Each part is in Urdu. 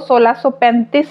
1635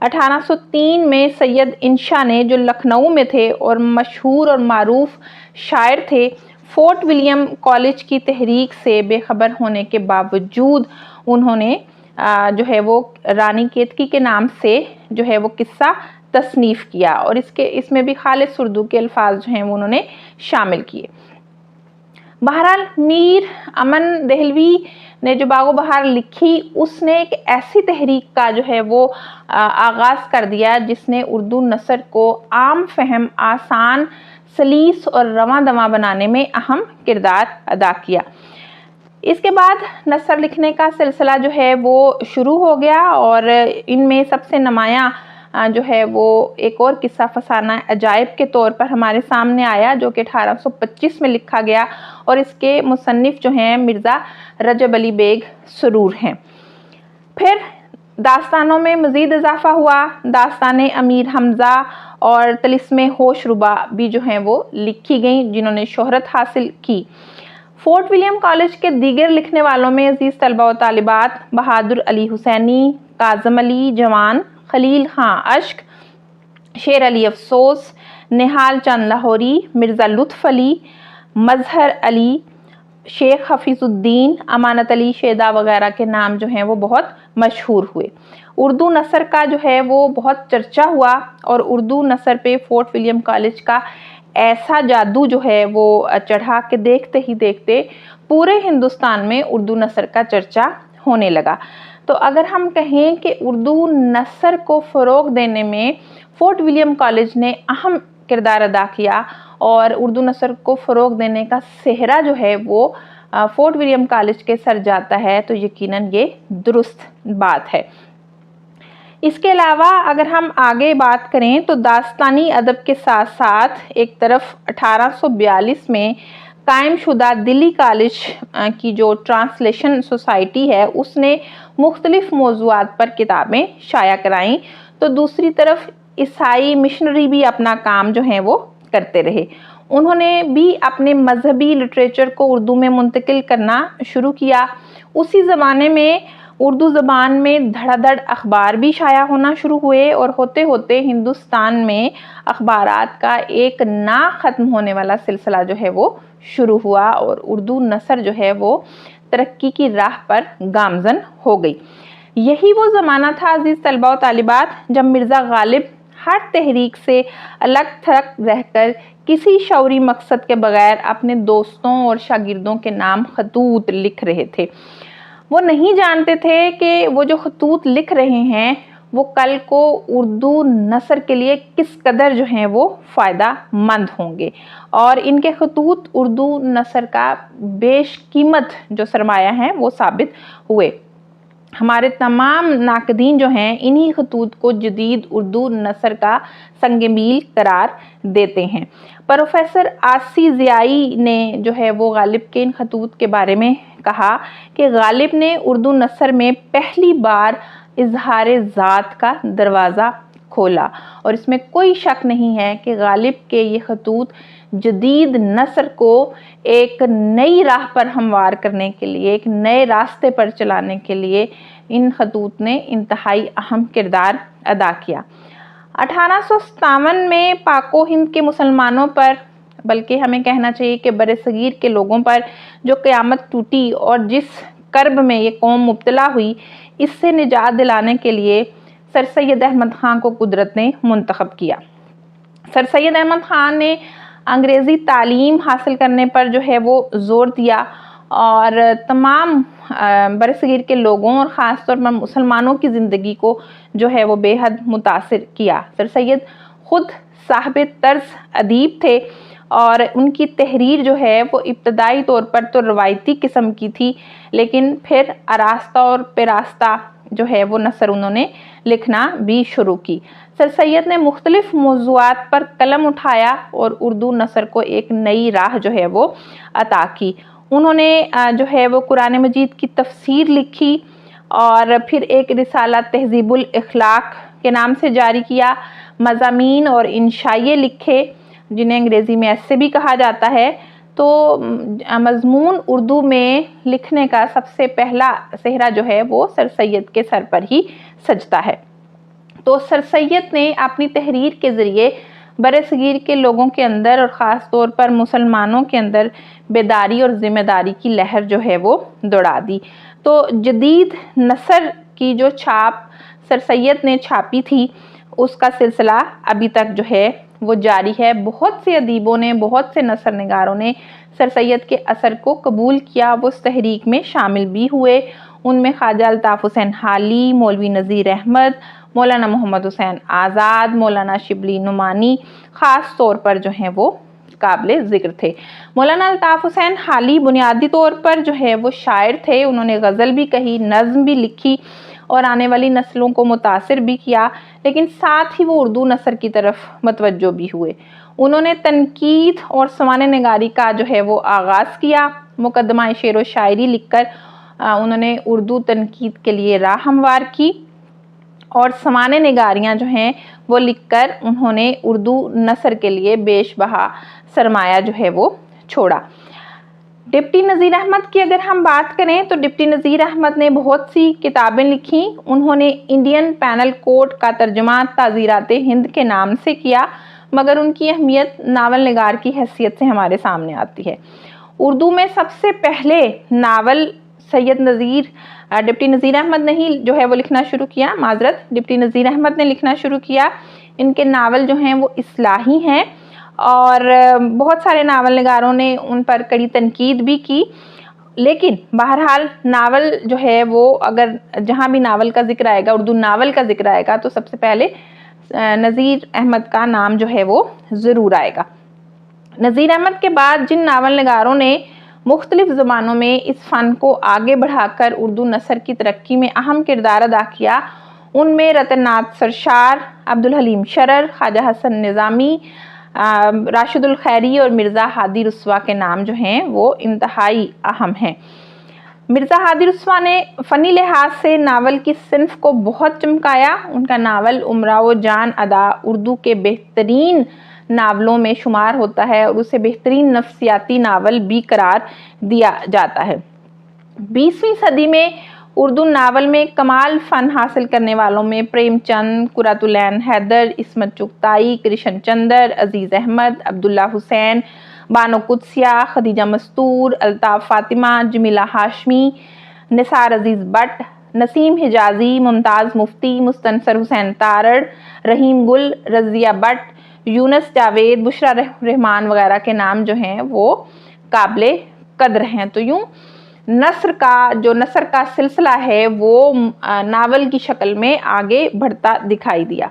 1803 میں سید انشا نے، جو لکھنؤ میں تھے اور مشہور اور معروف شاعر تھے، فورٹ ولیم کالج کی تحریک سے بے خبر ہونے کے باوجود انہوں نے جو ہے وہ رانی کیتکی کے نام سے جو ہے وہ قصہ تصنیف کیا، اور اس میں بھی خالص اردو کے الفاظ جو ہیں وہ انہوں نے شامل کیے۔ بہرحال میر امن دہلوی نے جو باغ و بہار لکھی، اس نے ایک ایسی تحریک کا جو ہے وہ آغاز کر دیا جس نے اردو نثر کو عام فہم، آسان، سلیس اور رواں دواں بنانے میں اہم کردار ادا کیا۔ اس کے بعد نثر لکھنے کا سلسلہ جو ہے وہ شروع ہو گیا، اور ان میں سب سے نمایاں جو ہے وہ ایک اور قصہ فسانہ عجائب کے طور پر ہمارے سامنے آیا، جو کہ 1825 میں لکھا گیا، اور اس کے مصنف جو ہیں مرزا رجب علی بیگ سرور ہیں۔ پھر داستانوں میں مزید اضافہ ہوا، داستان امیر حمزہ اور طلسم ہوش ربا بھی جو ہیں وہ لکھی گئیں، جنہوں نے شہرت حاصل کی۔ فورٹ ولیم کالج کے دیگر لکھنے والوں میں عزیز طلبہ و طالبات بہادر علی حسینی، کاظم علی جوان، خلیل خان اشک، شیر علی افسوس، نہال چند لاہوری، مرزا لطف علی، مظہر علی، شیخ حفیظ الدین، امانت علی شیدا وغیرہ کے نام جو ہیں وہ بہت مشہور ہوئے۔ اردو نثر کا جو ہے وہ بہت چرچا ہوا، اور اردو نثر پہ فورٹ ولیم کالج کا ایسا جادو جو ہے وہ چڑھا کہ دیکھتے ہی دیکھتے پورے ہندوستان میں اردو نثر کا چرچا ہونے لگا۔ تو اگر ہم کہیں کہ اردو نثر کو فروغ دینے میں فورٹ ولیم کالج نے اہم کردار ادا کیا، اور اردو نثر کو فروغ دینے کا سہرا جو ہے وہ فورٹ ولیم کالج کے سر جاتا ہے، تو یقیناً یہ درست بات ہے۔ اس کے علاوہ اگر ہم آگے بات کریں تو داستانی ادب کے ساتھ ساتھ ایک طرف 1842 میں قائم شدہ دلی کالج کی جو ٹرانسلیشن سوسائٹی ہے، اس نے مختلف موضوعات پر کتابیں شائع کرائیں، تو دوسری طرف عیسائی مشنری بھی اپنا کام جو ہے وہ کرتے رہے۔ انہوں نے بھی اپنے مذہبی لٹریچر کو اردو میں منتقل کرنا شروع کیا۔ اسی زمانے میں اردو زبان میں دھڑا دھڑ اخبار بھی شائع ہونا شروع ہوئے، اور ہوتے ہوتے ہندوستان میں اخبارات کا ایک نہ ختم ہونے والا سلسلہ جو ہے وہ شروع ہوا، اور اردو نثر جو ہے وہ ترقی کی راہ پر گامزن ہو گئی۔ یہی وہ زمانہ تھا عزیز طلبہ و طالبات جب مرزا غالب ہر تحریک سے الگ تھلگ رہ کر کسی شعوری مقصد کے بغیر اپنے دوستوں اور شاگردوں کے نام خطوط لکھ رہے تھے۔ وہ نہیں جانتے تھے کہ وہ جو خطوط لکھ رہے ہیں وہ کل کو اردو نثر کے لیے کس قدر جو ہیں وہ فائدہ مند ہوں گے، اور ان کے خطوط اردو نثر کا بیش قیمت جو سرمایہ ہیں وہ ثابت ہوئے۔ ہمارے تمام ناقدین جو ہیں انہی خطوط کو جدید اردو نثر کا سنگ میل قرار دیتے ہیں۔ پروفیسر آسی ضیائی نے جو ہے وہ غالب کے ان خطوط کے بارے میں کہا کہ غالب نے اردو نثر میں پہلی بار اظہار ذات کا دروازہ کھولا، اور اس میں کوئی شک نہیں ہے کہ غالب کے یہ خطوط جدید نثر کو ایک نئی راہ پر ہموار کرنے کے لیے، ایک نئے راستے پر چلانے کے لیے ان خطوط نے انتہائی اہم کردار ادا کیا۔ 1857 میں پاک و ہند کے مسلمانوں پر، بلکہ ہمیں کہنا چاہیے کہ بر صغیر کے لوگوں پر جو قیامت ٹوٹی اور جس کرب میں یہ قوم مبتلا ہوئی، اس سے نجات دلانے کے لیے سر سید احمد خان کو قدرت نے منتخب کیا۔ سر سید احمد خان نے انگریزی تعلیم حاصل کرنے پر جو ہے وہ زور دیا، اور تمام برصغیر کے لوگوں اور خاص طور پر مسلمانوں کی زندگی کو جو ہے وہ بے حد متاثر کیا۔ سر سید خود صاحب طرز ادیب تھے، اور ان کی تحریر جو ہے وہ ابتدائی طور پر تو روایتی قسم کی تھی، لیکن پھر آراستہ اور پیراستہ جو ہے وہ نثر انہوں نے لکھنا بھی شروع کی۔ سر سید نے مختلف موضوعات پر قلم اٹھایا اور اردو نثر کو ایک نئی راہ جو ہے وہ عطا کی۔ انہوں نے جو ہے وہ قرآن مجید کی تفسیر لکھی، اور پھر ایک رسالہ تہذیب الاخلاق کے نام سے جاری کیا، مضامین اور انشائیے لکھے جنہیں انگریزی میں ایسے بھی کہا جاتا ہے۔ تو مضمون اردو میں لکھنے کا سب سے پہلا سہرا جو ہے وہ سر سید کے سر پر ہی سجتا ہے۔ تو سر سید نے اپنی تحریر کے ذریعے برصغیر کے لوگوں کے اندر اور خاص طور پر مسلمانوں کے اندر بیداری اور ذمہ داری کی لہر جو ہے وہ دوڑا دی۔ تو جدید نثر کی جو چھاپ سر سید نے چھاپی تھی اس کا سلسلہ ابھی تک جو ہے وہ جاری ہے۔ بہت سے ادیبوں نے، بہت سے نثر نگاروں نے سر سید کے اثر کو قبول کیا، وہ اس تحریک میں شامل بھی ہوئے۔ ان میں خواجہ الطاف حسین حالی، مولوی نذیر احمد، مولانا محمد حسین آزاد، مولانا شبلی نعمانی خاص طور پر جو ہیں وہ قابل ذکر تھے۔ مولانا الطاف حسین حالی بنیادی طور پر جو ہے وہ شاعر تھے، انہوں نے غزل بھی کہی، نظم بھی لکھی اور آنے والی نسلوں کو متاثر بھی کیا، لیکن ساتھ ہی وہ اردو نثر کی طرف متوجہ بھی ہوئے۔ انہوں نے تنقید اور سوانح نگاری کا جو ہے وہ آغاز کیا۔ مقدمہ شعر و شاعری لکھ کر انہوں نے اردو تنقید کے لیے راہ ہموار کی اور سوانح نگاریاں جو ہیں وہ لکھ کر انہوں نے اردو نثر کے لیے بیش بہا سرمایہ جو ہے وہ چھوڑا۔ ڈپٹی نذیر احمد کی اگر ہم بات کریں تو ڈپٹی نذیر احمد نے بہت سی کتابیں لکھی۔ انہوں نے انڈین پینل کوڈ کا ترجمہ تعزیرات ہند کے نام سے کیا، مگر ان کی اہمیت ناول نگار کی حیثیت سے ہمارے سامنے آتی ہے۔ اردو میں سب سے پہلے ناول ڈپٹی نذیر احمد نے ہی جو ہے وہ لکھنا شروع کیا، ڈپٹی نذیر احمد نے لکھنا شروع کیا۔ ان کے ناول جو ہیں وہ اصلاحی ہیں اور بہت سارے ناول نگاروں نے ان پر کڑی تنقید بھی کی، لیکن بہرحال ناول جو ہے وہ اگر جہاں بھی ناول کا ذکر آئے گا، اردو ناول کا ذکر آئے گا، تو سب سے پہلے نذیر احمد کا نام جو ہے وہ ضرور آئے گا۔ نذیر احمد کے بعد جن ناول نگاروں نے مختلف زبانوں میں اس فن کو آگے بڑھا کر اردو نثر کی ترقی میں اہم کردار ادا کیا، ان میں رتن ناتھ سرشار، عبدالحلیم شرر، خواجہ حسن نظامی، راشد الخیری اور مرزا ہادی رسوا کے نام جو ہیں وہ انتہائی اہم ہیں۔ مرزا ہادی رسوا نے فنی لحاظ سے ناول کی صنف کو بہت چمکایا۔ ان کا ناول امراؤ جان ادا اردو کے بہترین ناولوں میں شمار ہوتا ہے اور اسے بہترین نفسیاتی ناول بھی قرار دیا جاتا ہے۔ 20ویں صدی میں اردو ناول میں کمال فن حاصل کرنے والوں میں پریم چند، قرۃ العین حیدر، عصمت چغتائی، کرشن چندر، عزیز احمد، عبداللہ حسین، بانو قدسیہ، خدیجہ مستور، الطاف فاطمہ، جمیلہ ہاشمی، نثار عزیز بٹ، نسیم حجازی، ممتاز مفتی، مستنصر حسین تارڑ، رحیم گل، رضیہ بٹ، یونس جاوید، بشرا رحمان وغیرہ کے نام جو ہیں وہ قابل قدر ہیں۔ تو یوں نثر کا سلسلہ ہے وہ ناول کی شکل میں آگے بڑھتا دکھائی دیا۔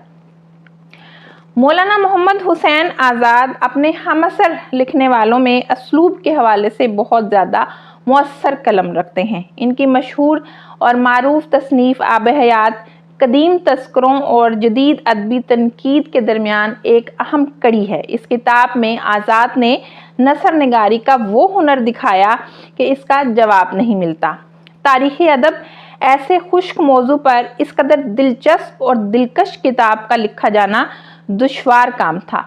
مولانا محمد حسین آزاد اپنے ہم عصر لکھنے والوں میں اسلوب کے حوالے سے بہت زیادہ مؤثر قلم رکھتے ہیں۔ ان کی مشہور اور معروف تصنیف آب حیات قدیم تذکروں اور جدید ادبی تنقید کے درمیان ایک اہم کڑی ہے۔ اس کتاب میں آزاد نے نثر نگاری کا وہ ہنر دکھایا کہ اس کا جواب نہیں ملتا۔ تاریخ ادب ایسے خشک موضوع پر اس قدر دلچسپ اور دلکش کتاب کا لکھا جانا دشوار کام تھا۔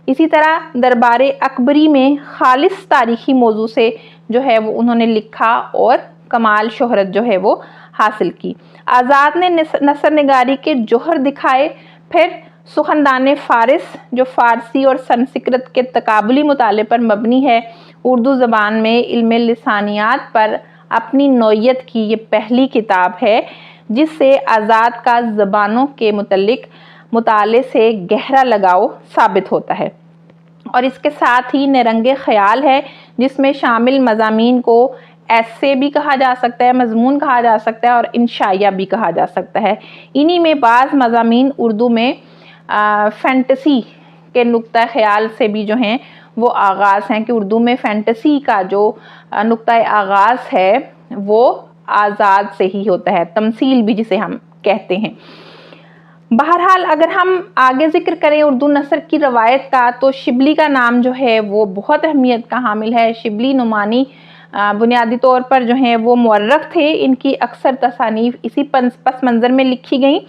اسی طرح دربار اکبری میں خالص تاریخی موضوع سے جو ہے وہ انہوں نے لکھا اور کمال شہرت جو ہے وہ حاصل کی۔ آزاد نے نثر نگاری کے جوہر دکھائے۔ پھر سخندان فارس جو فارسی اور سنسکرت کے تقابلی مطالعے پر مبنی ہے، اردو زبان میں علم لسانیات پر اپنی نوعیت کی یہ پہلی کتاب ہے جس سے آزاد کا زبانوں کے متعلق مطالعے سے گہرا لگاؤ ثابت ہوتا ہے۔ اور اس کے ساتھ ہی نرنگ خیال ہے جس میں شامل مضامین کو ایسے بھی کہا جا سکتا ہے، مضمون کہا جا سکتا ہے اور انشائیہ بھی کہا جا سکتا ہے۔ انہی میں بعض مضامین اردو میں فینٹیسی کے نقطہ خیال سے بھی جو ہیں وہ آغاز ہیں کہ اردو میں فینٹیسی کا جو نقطہ آغاز ہے وہ آزاد سے ہی ہوتا ہے، تمثیل بھی جسے ہم کہتے ہیں۔ بہرحال اگر ہم آگے ذکر کریں اردو نثر کی روایت کا تو شبلی کا نام جو ہے وہ بہت اہمیت کا حامل ہے۔ شبلی نعمانی بنیادی طور پر جو ہیں وہ مورخ تھے۔ ان کی اکثر تصانیف اسی پس منظر میں لکھی گئیں۔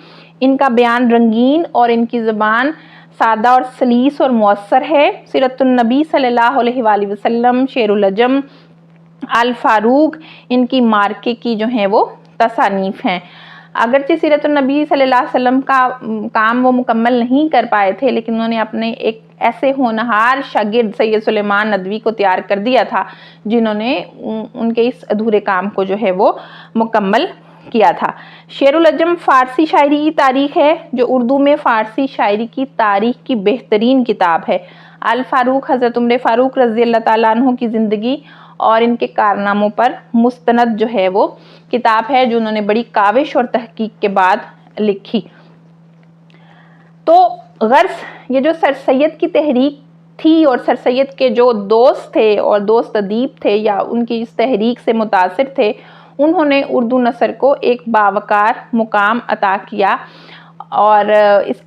ان کا بیان رنگین اور ان کی زبان سادہ اور سلیس اور مؤثر ہے۔ سیرت النبی صلی اللہ علیہ وآلہ وسلم، شعر العجم، الفاروق ان کی مارکے کی جو ہیں وہ تصانیف ہیں۔ اگرچہ سیرت النبی صلی اللہ علیہ وسلم کا کام وہ مکمل نہیں کر پائے تھے، لیکن انہوں نے اپنے ایک ایسے ہونہار شاگرد سید سلیمان ندوی کو تیار کر دیا تھا جنہوں نے ان کے اس ادھورے کام کو جو ہے وہ مکمل کیا تھا۔ شعر العجم فارسی شاعری کی تاریخ ہے جو اردو میں فارسی شاعری کی تاریخ کی بہترین کتاب ہے۔ الفاروق حضرت عمر فاروق رضی اللہ تعالیٰ عنہ کی زندگی اور ان کے کارناموں پر مستند جو ہے وہ کتاب ہے جو انہوں نے بڑی کاوش اور تحقیق کے بعد لکھی۔ تو غرض یہ جو سر سید کی تحریک تھی اور سر سید کے جو دوست تھے اور دوست ادیب تھے یا ان کی اس تحریک سے متاثر تھے، انہوں نے اردو نثر کو ایک باوقار مقام عطا کیا، اور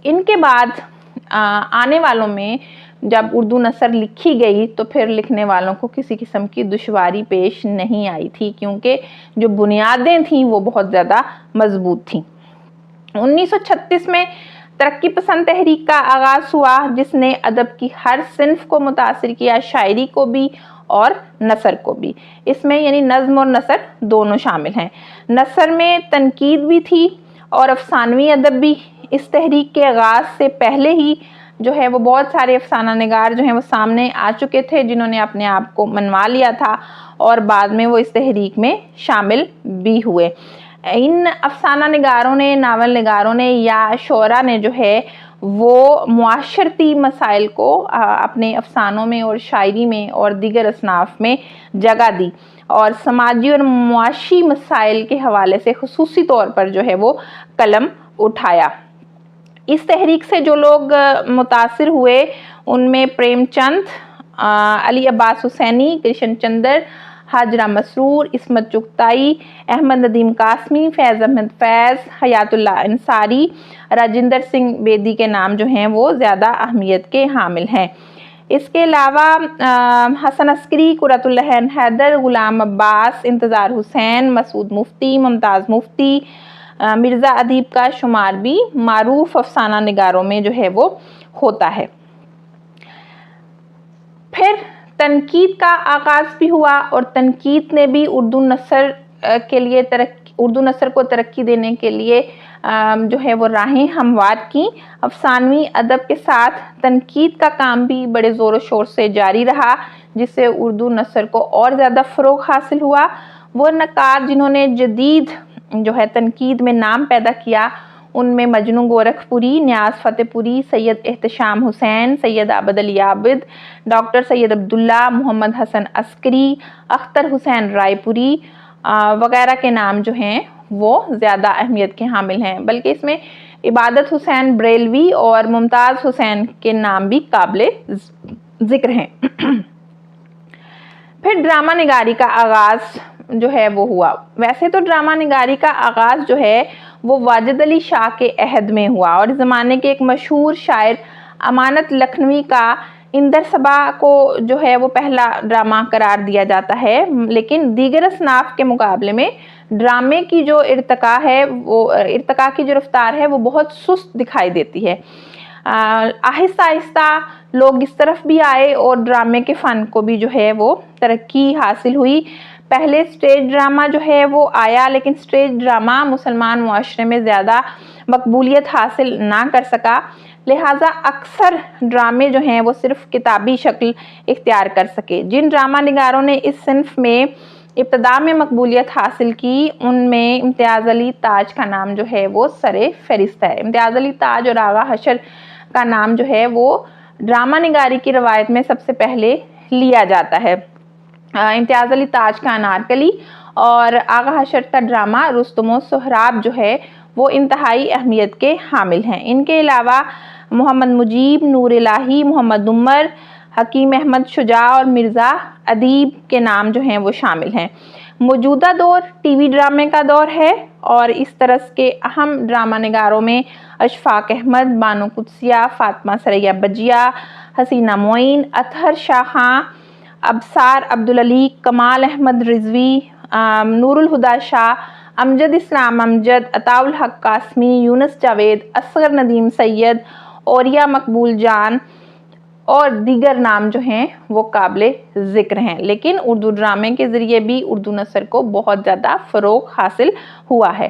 ان کے بعد آنے والوں میں جب اردو نثر لکھی گئی تو پھر لکھنے والوں کو کسی قسم کی دشواری پیش نہیں آئی تھی، کیونکہ جو بنیادیں تھیں وہ بہت زیادہ مضبوط تھیں۔ 1936 میں ترقی پسند تحریک کا آغاز ہوا جس نے ادب کی ہر صنف کو متاثر کیا، شاعری کو بھی اور نثر کو بھی۔ اس میں یعنی نظم اور نثر دونوں شامل ہیں۔ نثر میں تنقید بھی تھی اور افسانوی ادب بھی۔ اس تحریک کے آغاز سے پہلے ہی جو ہے وہ بہت سارے افسانہ نگار جو ہیں وہ سامنے آ چکے تھے جنہوں نے اپنے آپ کو منوا لیا تھا اور بعد میں وہ اس تحریک میں شامل بھی ہوئے۔ ان افسانہ نگاروں نے، ناول نگاروں نے یا شعراء نے جو ہے وہ معاشرتی مسائل کو اپنے افسانوں میں اور شاعری میں اور دیگر اصناف میں جگہ دی اور سماجی اور معاشی مسائل کے حوالے سے خصوصی طور پر جو ہے وہ قلم اٹھایا۔ اس تحریک سے جو لوگ متاثر ہوئے ان میں پریم چند، علی عباس حسینی، کرشن چندر، حاجرہ مسرور، عصمت چغتائی، احمد ندیم قاسمی، فیض احمد فیض، حیات اللہ انصاری، راجندر سنگھ بیدی کے نام جو ہیں وہ زیادہ اہمیت کے حامل ہیں۔ اس کے علاوہ حسن عسکری، قرۃ العین حیدر، غلام عباس، انتظار حسین، مسعود مفتی، ممتاز مفتی، مرزا ادیب کا شمار بھی معروف افسانہ نگاروں میں جو ہے وہ ہوتا ہے۔ پھر تنقید کا آغاز بھی ہوا اور تنقید نے بھی اردو نثر کو ترقی دینے کے لیے جو ہے وہ راہیں ہموار کی۔ افسانوی ادب کے ساتھ تنقید کا کام بھی بڑے زور و شور سے جاری رہا جس سے اردو نثر کو اور زیادہ فروغ حاصل ہوا۔ وہ نقاد جنہوں نے جدید جو ہے تنقید میں نام پیدا کیا ان میں مجنوں گورکھ پوری، نیاز فتح پوری، سید احتشام حسین، سید عابد علی عابد، ڈاکٹر سید عبداللہ، محمد حسن عسکری، اختر حسین رائے پوری وغیرہ کے نام جو ہیں وہ زیادہ اہمیت کے حامل ہیں، بلکہ اس میں عبادت حسین بریلوی اور ممتاز حسین کے نام بھی قابل ذکر ہیں۔ پھر ڈرامہ نگاری کا آغاز جو ہے وہ ہوا۔ ویسے تو ڈرامہ نگاری کا آغاز جو ہے وہ واجد علی شاہ کے عہد میں ہوا اور زمانے کے ایک مشہور شاعر امانت لکھنوی کا اندر صبا کو جو ہے وہ پہلا ڈرامہ قرار دیا جاتا ہے، لیکن دیگر اصناف کے مقابلے میں ڈرامے کی جو ارتقاء کی جو رفتار ہے وہ بہت سست دکھائی دیتی ہے۔ آہستہ آہستہ لوگ اس طرف بھی آئے اور ڈرامے کے فن کو بھی جو ہے وہ ترقی حاصل ہوئی۔ پہلے سٹیج ڈرامہ جو ہے وہ آیا، لیکن سٹیج ڈرامہ مسلمان معاشرے میں زیادہ مقبولیت حاصل نہ کر سکا، لہٰذا اکثر ڈرامے جو ہیں وہ صرف کتابی شکل اختیار کر سکے۔ جن ڈرامہ نگاروں نے اس صنف میں ابتدا میں مقبولیت حاصل کی ان میں امتیاز علی تاج کا نام جو ہے وہ سر فہرست ہے۔ امتیاز علی تاج اور آغا حشر کا نام جو ہے وہ ڈرامہ نگاری کی روایت میں سب سے پہلے لیا جاتا ہے۔ امتیاز علی تاج کا انارکلی اور آغا حشر کا ڈرامہ رستم و سہراب جو ہے وہ انتہائی اہمیت کے حامل ہیں۔ ان کے علاوہ محمد مجیب، نور الہی، محمد عمر، حکیم احمد شجاع اور مرزا ادیب کے نام جو ہیں وہ شامل ہیں۔ موجودہ دور ٹی وی ڈرامے کا دور ہے اور اس طرز کے اہم ڈرامہ نگاروں میں اشفاق احمد، بانو قدسیہ، فاطمہ ثریا بجیا، حسینہ معین، اطہر شاہ خان، ابصار عبدالعلی، کمال احمد رضوی، نور الہدیٰ شاہ، امجد اسلام امجد، عطاء الحق قاسمی، یونس جاوید، اصغر ندیم سید، اوریا مقبول جان اور دیگر نام جو ہیں وہ قابل ذکر ہیں۔ لیکن اردو ڈرامے کے ذریعے بھی اردو نثر کو بہت زیادہ فروغ حاصل ہوا ہے۔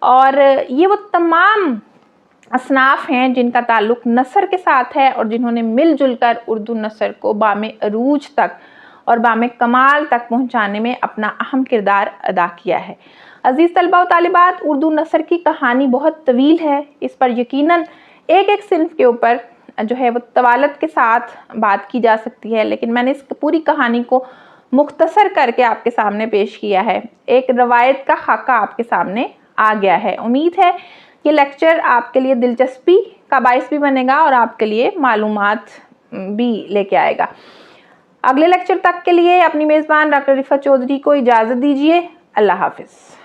اور یہ وہ تمام اصناف ہیں جن کا تعلق نثر کے ساتھ ہے اور جنہوں نے مل جل کر اردو نثر کو بام عروج تک اور بام کمال تک پہنچانے میں اپنا اہم کردار ادا کیا ہے۔ عزیز طلباء و طالبات، اردو نثر کی کہانی بہت طویل ہے، اس پر یقیناً ایک صنف کے اوپر جو ہے وہ طوالت کے ساتھ بات کی جا سکتی ہے، لیکن میں نے اس پوری کہانی کو مختصر کر کے آپ کے سامنے پیش کیا ہے، ایک روایت کا خاکہ آپ کے سامنے آ گیا ہے۔ امید ہے یہ لیکچر آپ کے لیے دلچسپی کا باعث بھی بنے گا اور آپ کے لیے معلومات بھی لے کے آئے گا۔ اگلے لیکچر تک کے لیے اپنی میزبان ڈاکٹر رفعت چودھری کو اجازت دیجیے۔ اللہ حافظ۔